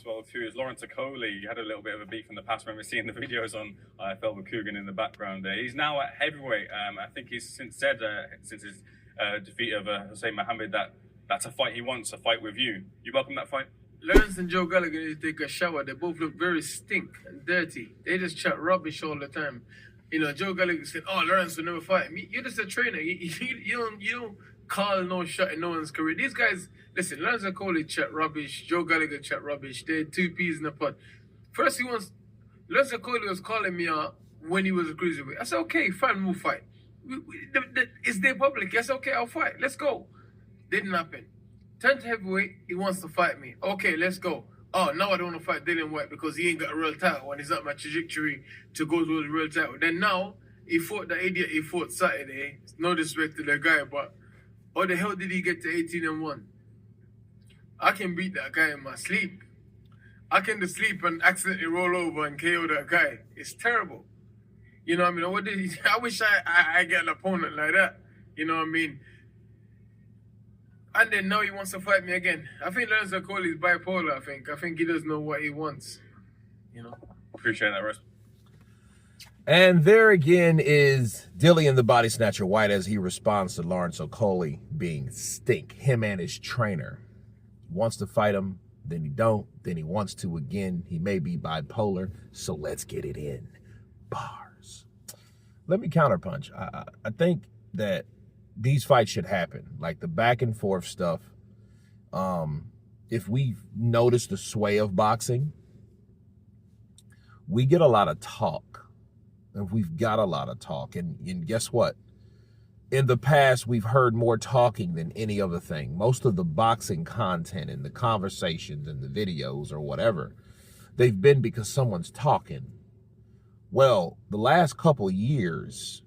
as well too is Lawrence Okolie. You had a little bit of a beef in the past. Remember seeing the videos on IFL with Coogan in the background. He's now at heavyweight. I think he's since said since his defeat of Hussein Mohammed that that's a fight he wants, a fight with you. You welcome that fight? Lawrence and Joe Gallagher need to take a shower. They both look very stink and dirty. They just chat rubbish all the time. You know, Joe Gallagher said, "Oh, Lawrence will never fight me." You're just a trainer. You don't call no shot in no one's career. These guys, listen, Lawrence and Okolie chat rubbish. Joe Gallagher chat rubbish. They're two peas in a pod. First, Lawrence and Okolie was calling me out when he was a cruiserweight. I said, "Okay, fine, we'll fight. It's their public. Yes, okay, I'll fight. Let's go." Didn't happen. 10th heavyweight, he wants to fight me. Okay, let's go. Oh, now I don't want to fight Dillian White because he ain't got a real title and he's not my trajectory to go to a real title. Then now, he fought the idiot he fought Saturday. No disrespect to the guy, but how the hell did he get to 18-1? I can beat that guy in my sleep. I can just sleep and accidentally roll over and KO that guy. It's terrible. You know what I mean? I wish I get an opponent like that. You know what I mean? And then now he wants to fight me again. I think Lawrence Okolie is bipolar, I think he doesn't know what he wants. You know? Appreciate that, Russ. And there again is Dillian the Body Snatcher White as he responds to Lawrence Okolie being stink. Him and his trainer. He wants to fight him, then he don't, then he wants to again. He may be bipolar, so let's get it in. Bars. Let me counterpunch. I think that these fights should happen, like the back and forth stuff. If we notice the sway of boxing, we get a lot of talk. And we've got a lot of talk. And guess what? In the past, we've heard more talking than any other thing. Most of the boxing content and the conversations and the videos or whatever, they've been because someone's talking. Well, the last couple of years,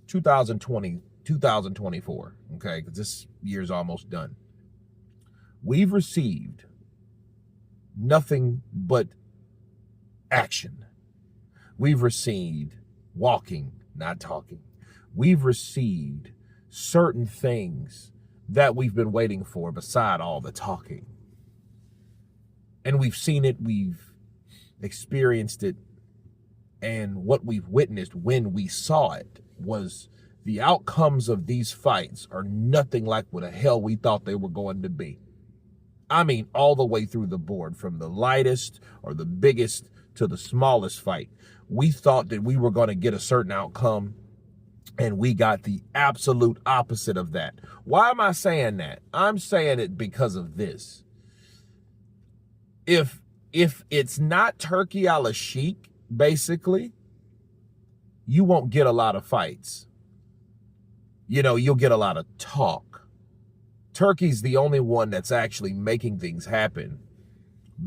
2024, okay, because this year's almost done, we've received nothing but action. We've received walking, not talking. We've received certain things that we've been waiting for beside all the talking. And we've seen it, we've experienced it, and what we've witnessed when we saw it was the outcomes of these fights are nothing like what the hell we thought they were going to be. I mean, all the way through the board, from the lightest or the biggest to the smallest fight. We thought that we were going to get a certain outcome, and we got the absolute opposite of that. Why am I saying that? I'm saying it because of this. If it's not turkey a la chic, basically, you won't get a lot of fights. You know, you'll get a lot of talk. Turkey's the only one that's actually making things happen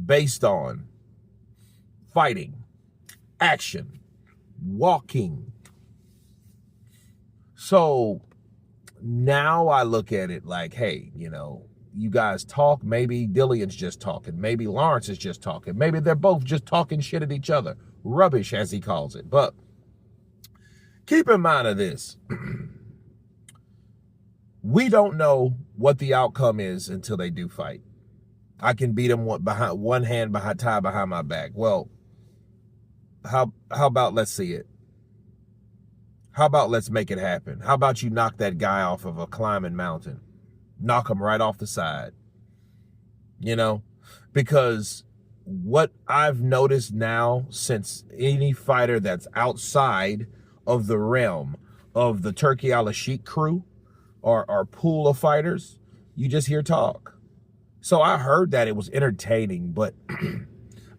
based on fighting, action, walking. So now I look at it like, hey, you know, you guys talk. Maybe Dillian's just talking. Maybe Lawrence is just talking. Maybe they're both just talking shit at each other. Rubbish, as he calls it. But keep in mind of this. We don't know what the outcome is until they do fight. I can beat them one hand tied behind my back. Well, how about let's see it? How about let's make it happen? How about you knock that guy off of a climbing mountain? Knock him right off the side. You know? Because what I've noticed now, since any fighter that's outside of the realm of the Turkey a la Chic crew or pool of fighters, you just hear talk. So I heard that it was entertaining, but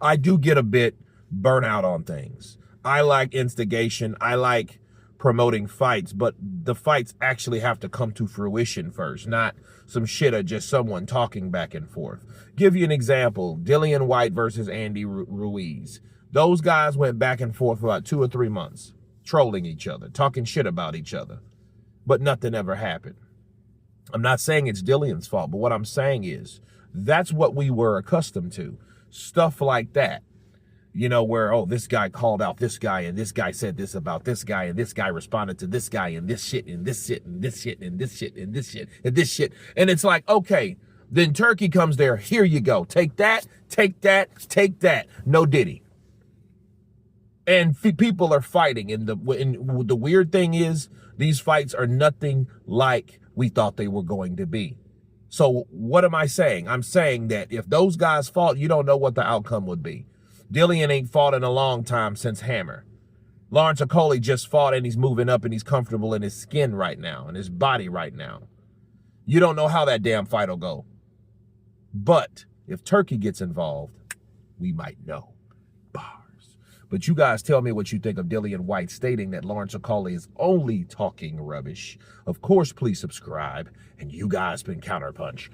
I do get a bit burnout on things. I like instigation. I like promoting fights, but the fights actually have to come to fruition first, not some shit of just someone talking back and forth. Give you an example, Dillian White versus Andy Ruiz. Those guys went back and forth for about 2 or 3 months, trolling each other, talking shit about each other, but nothing ever happened. I'm not saying it's Dillian's fault, but what I'm saying is that's what we were accustomed to. Stuff like that. You know, where, oh, this guy called out this guy, and this guy said this about this guy, and this guy responded to this guy, and this shit, and this shit, and this shit, and this shit, and this shit, and this shit. And it's like, okay, Then Turkey comes there. Here you go. Take that, take that, take that. No Diddy. And people are fighting. And the weird thing is, these fights are nothing like we thought they were going to be. So what am I saying? I'm saying that if those guys fought, you don't know what the outcome would be. Dillian ain't fought in a long time since Hammer. Lawrence Okolie just fought and he's moving up and he's comfortable in his skin right now, in his body right now. You don't know how that damn fight will go. But if Turkey gets involved, we might know. Bars. But you guys tell me what you think of Dillian White stating that Lawrence Okolie is only talking rubbish. Of course, please subscribe. And you guys been Counterpunch.